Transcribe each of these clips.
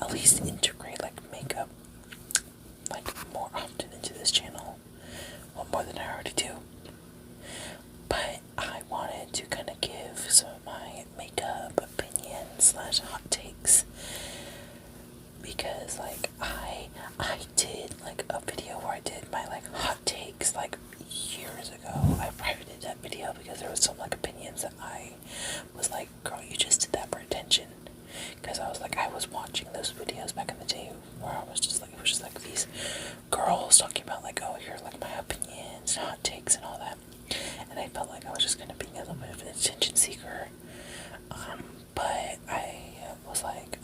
at least integrate like makeup like more often into this channel. Well, more than I already do. But I wanted to kind of give some of my makeup opinions / hot takes, because like I did like a video where I did my like hot takes like years ago. I privated that video because there was some like opinions that I was like, girl, you just did that for attention. Because I was like, I was watching those videos back in the day where I was just like, it was just like these girls talking about like, oh, here are like my opinions, hot takes and all that. And I felt like I was just kind of being a little bit of an attention seeker. But I was like,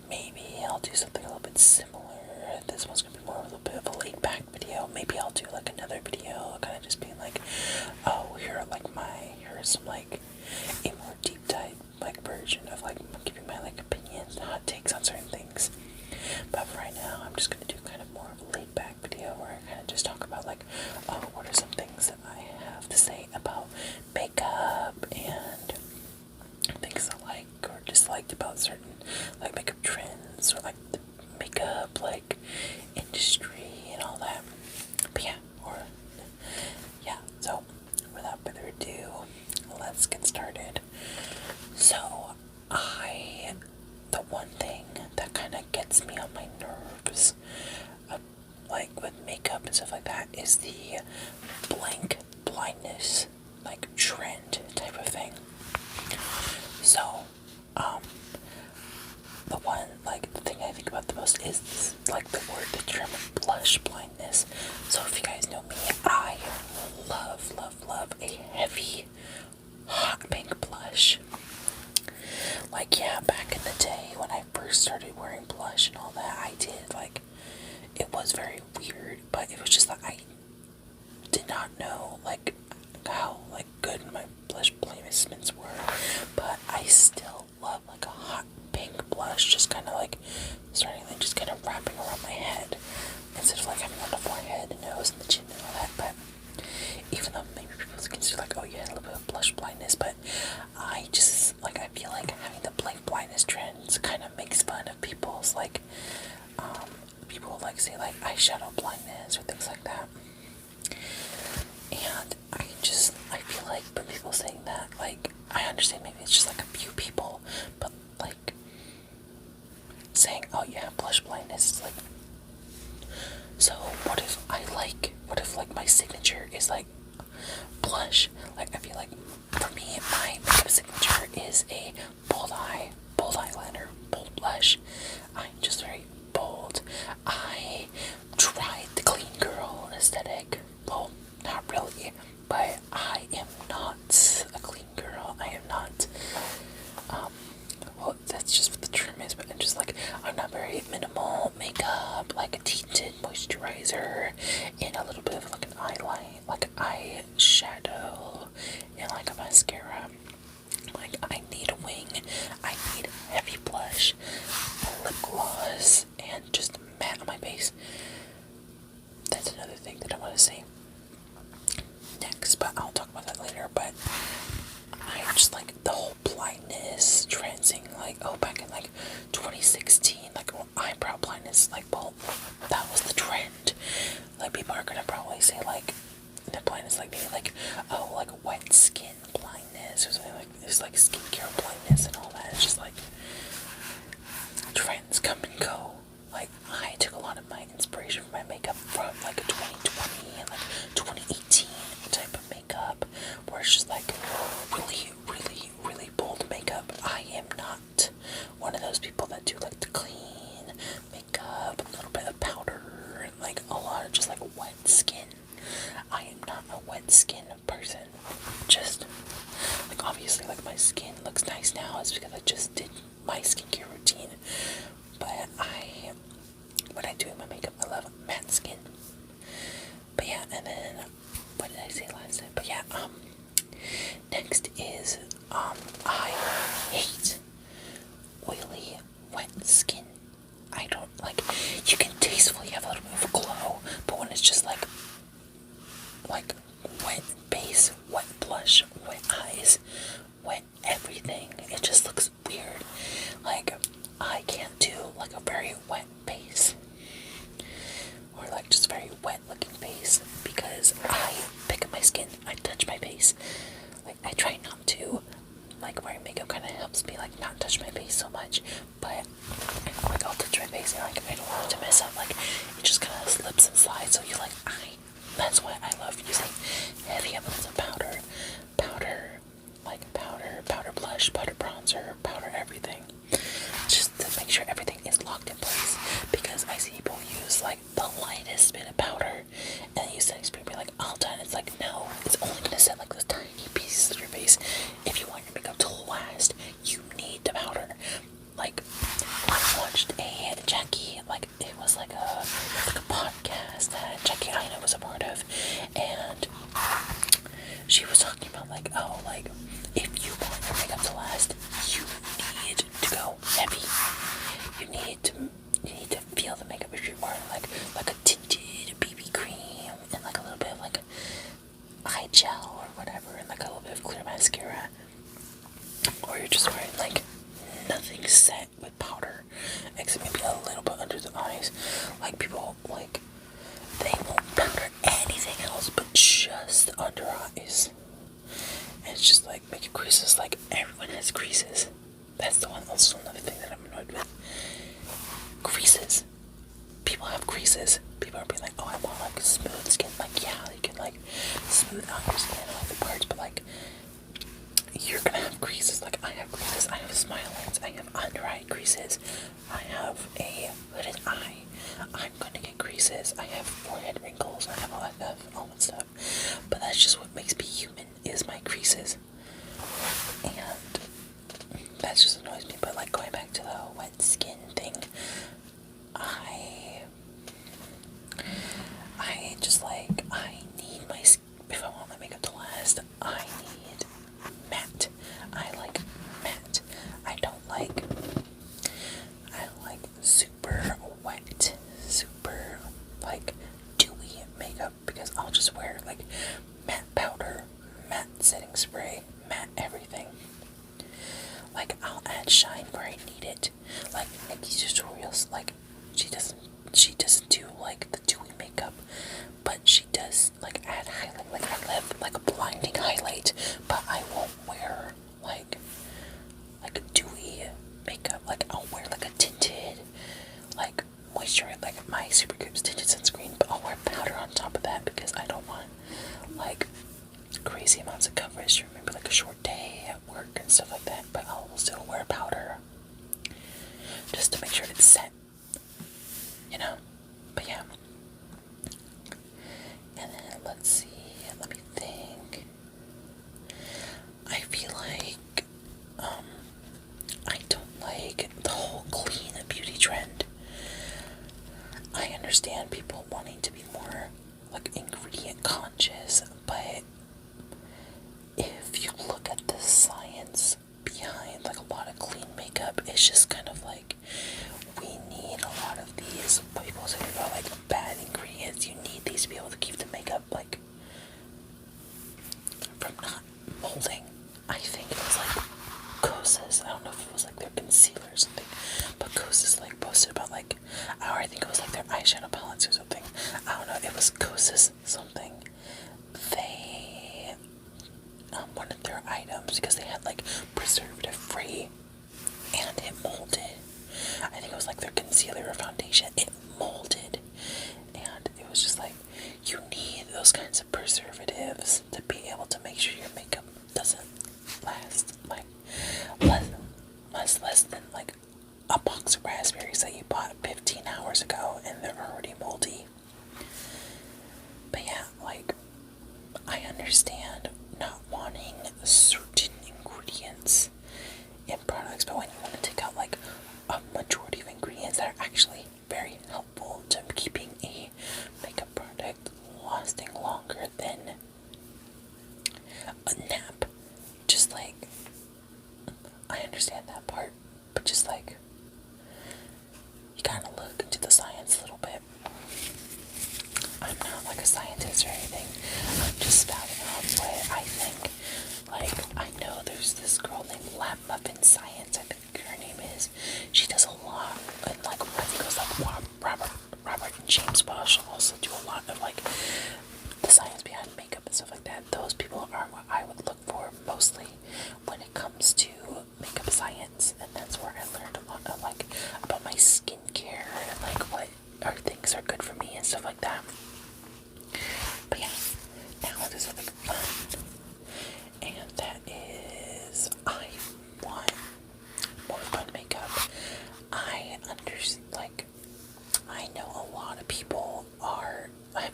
maybe I'll do something a little bit similar. This one's gonna be more of a little bit of a laid back video. Maybe I'll do like another video kind of just being like, oh, here are some like a more deep dive like version of like giving my like opinions and hot takes on certain things. But for right now, I'm just gonna do kind of more of a laid back video where I kind of just talk about like, oh, what are some things that I have to say about makeup and things I like or disliked about certain like makeup trends or like the makeup like industry and all that. But so without further ado, let's get started. So the one thing that kind of gets me on my nerves like with makeup and stuff like that is the blank blindness like trend type of thing. So the thing I think about the most is like the term blush blindness. So if you guys know me, I love a heavy hot pink blush. Like, yeah, back in the day when I first started wearing blush and all that, I did like, it was very weird, but it was just like I did not know like how like good my blush placements were. But I still love like a hot pink blush, just kind of like starting like just kind of wrapping around my head instead of like having on the forehead and nose and the chin and all that. But even though maybe people consider like, oh yeah, a little bit of blush blindness, but I just like, I feel like having the blank blindness trends kind of makes fun of people's like people like say like eyeshadow blindness or things like that. And I feel like for people saying that, like, I understand maybe it's just like a few people, but like saying, oh yeah, blush blindness is like, so what if like my signature is like blush? Like, I feel like for me, my makeup signature is a bold eyeliner, bold blush. I'm just very bold. I tried the clean girl aesthetic. Well, not really, but I am not a clean girl. I am not, well, that's just what the term is, but I'm not very minimal makeup, like a tinted moisturizer, and a little bit of like an eyeline, like an eyeshadow, and like a mascara. Like, I need a wing, I need heavy blush, a lip gloss, and just matte on my face. That's another thing that I want to say next, but I'll talk about that later. But I just like the whole blindness transing, like, oh, back in like 2016, like, eyebrow blindness, like, well, that was the trend. Like, people are gonna probably say like the blindness, like maybe like, oh, like wet skin blindness or something like this, like skincare blindness and all that. It's just like trends come and go. Like, I took a lot of my inspiration for my makeup from like a 2020 and like 2018 type of makeup, where it's just like really bold makeup. I am not one of those people that do like the clean makeup, a little bit of powder, and like a lot of just like wet skin. I am not a wet skin person. Just like, obviously, like, my skin looks nice now. It's because I just did my skincare routine. But when I do my makeup, I love matte skin. But yeah, and then what did I say last time? But yeah, next is I hate oily wet skin. I don't like, you can tastefully have a little bit of a glow, but when it's just like wet base, wet blush, wet eyes, wet everything, it just looks weird. Like, I can't do I try not to. Like, wearing makeup kind of helps me, like, not touch my face so much, but, like, I'll touch my face and, like, I don't want it to mess up, like, it just kind of slips and slides, so you're like, that's why I love using heavy amounts of powder, powder blush, powder bronzer, powder everything, just to make sure everything is locked in place, because I see people use, like, the lightest bit of powder, and use setting spray, be like, all done. It's like, no, it's only gonna set, like, those tiny pieces of your face. If you want your makeup to last, you need the powder. Like, I watched a Jackie, like, it was like a podcast that Jackie Aina was a part of, and she was talking about, like, oh, like, if you want your makeup to last, you need to go heavy. You need to feel the makeup. If you're wearing like a tinted BB cream and like a little bit of like eye gel or whatever, and like a little bit of clear mascara, or you're just wearing like nothing set with powder except maybe a little bit under the eyes, like people like they won't powder anything else but just under eyes. And it's just like making creases. Like, everyone has creases. That's the one. Also another thing that I'm annoyed with. Creases. People have creases. People are being like, oh, I want like smooth skin. Like, yeah, you can like smooth out your skin and all the parts, but like, you're gonna have creases. Like, I have creases. I have smile lines. I have under eye creases. I have a hooded eye. I'm gonna get creases. I have forehead wrinkles. I have all that stuff. But that's just what makes me human, is my creases. And that just annoys me. But like, going back to the wet skin thing, I just like, I need my skin, if I want my makeup to last, I need matte. I like matte. I like super wet, super like dewy makeup, because I'll just wear like matte powder, matte setting spray, matte everything. Like, I'll add shine where I need it. Like Nikki's tutorials, like she doesn't do like the dewy makeup, but she does like add highlight. Like, I love like a blinding highlight, but I won't wear like a dewy makeup. Like, I'll wear like a tinted like moisture, like my Super Crips tinted sunscreen, but I'll wear powder on top of that because I don't want like crazy amounts of coverage, or maybe like a short day at work and stuff like that, but I'll still wear powder just to make sure it's set, you know. But yeah, and then let's see, let me think. I feel like I don't like the whole clean beauty trend. I understand people wanting to be more like ingredient conscious, but if you look at the science behind like a lot of clean makeup, it's just kind of like, we need a lot of these people talking about like bad ingredients. You need these to be able to keep the makeup like from not molding. I think it was like Kosas, I don't know if it was like their concealer or something, but Kosas like posted about like, or I think it was like their eyeshadow palettes or something. I don't know, it was Kosas something. They one of their items, because they had like preservative free and it molded. I think it was like their concealer or foundation, it molded, and it was just like, you need those kinds of preservatives to be able to make sure your makeup doesn't last like less than like a box of raspberries that you bought 15 hours ago and they're already moldy. But yeah, like, I understand not wanting certain ingredients in products, but when you want to take out like a majority of ingredients that are actually very helpful to keeping a makeup product lasting longer than a nap, just like, I understand that part, but just like, you gotta look into the science a little bit. I'm not like a scientist or anything, I'm just spouting off what I think. Like,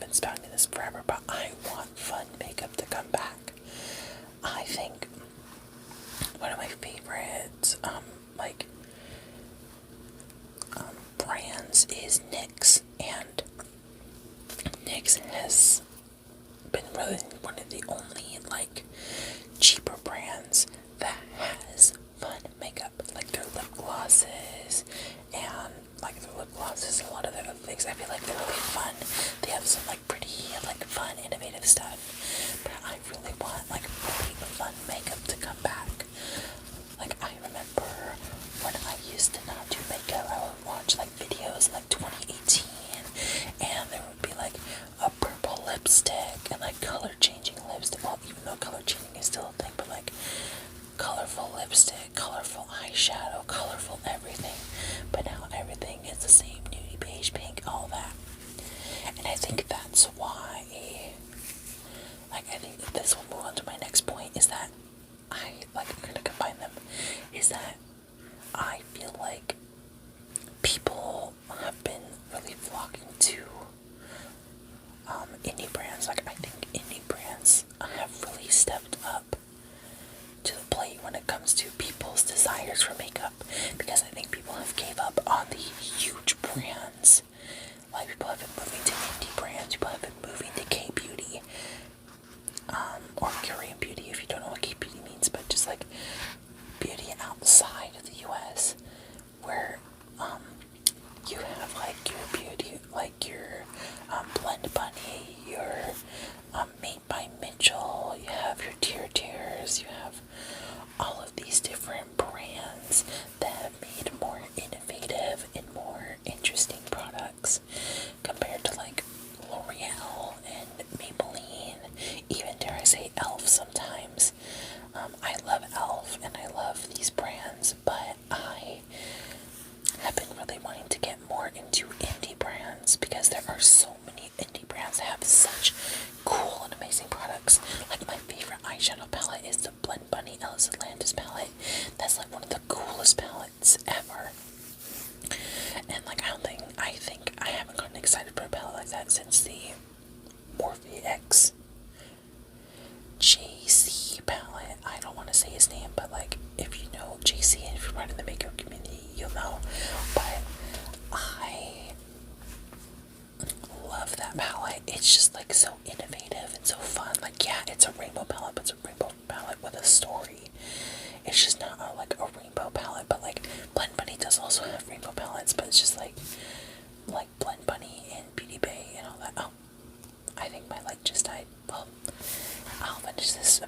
been spouting this forever, but I want fun makeup to come back. I think one of my favorite, brands is NYX, and NYX has been really one of the only, cheaper brands that has fun makeup, like their lip glosses, and, a lot of their other things, I feel like they're really fun. They have some, pretty, fun, innovative stuff, but I really want, really fun makeup to come back. I remember when I used to not do makeup, I would watch, videos, 2018, and there would be, a purple lipstick, and, color-changing lipstick, well, even though color-changing is still a thing, but, colorful lipstick, colorful eyeshadow, colorful everything, but now everything is the same, nudie, beige, pink, all that, and I think that's why, I think that this will move on to my next point, is that I'm gonna combine them, is that I feel like people have been really flocking to indie brands. I think indie brands have really stepped up to the plate when it comes to people's desires for makeup, because I think people have gave up on the huge brands. People have been moving to indie brands, people have been moving to K-beauty, or Korean beauty, if you don't know what K-beauty means, but just beauty outside of the US, where you have your beauty, your Blend Bunny, your Made by Mitchell, you have your Tears, you have all of these different brands that have made more innovative and more interesting products compared to L'Oreal and Maybelline, even dare I say e.l.f. sometimes. I love e.l.f. and I love these brands, but I have been really wanting to get more into indie brands, because there are so many indie brands that have such cool and amazing products. My favorite eyeshadow palette is the Blend Bunny Ellis Atlantis palette. That's one of the coolest palettes ever. And I think I haven't gotten excited for a palette like that since the Morphe X JC palette. I don't want to say his name, but if you know JC and if you're part of the makeup community, you'll know. But I love that palette. It's just so innovative and so fun. Yeah, it's a rainbow palette, but it's a rainbow palette with a story. It's just not a rainbow palette, but Blend Bunny does also have rainbow palettes, but it's just like Blend Bunny and Beauty Bay and all that. Oh, I think my light just died. Well, I'll finish this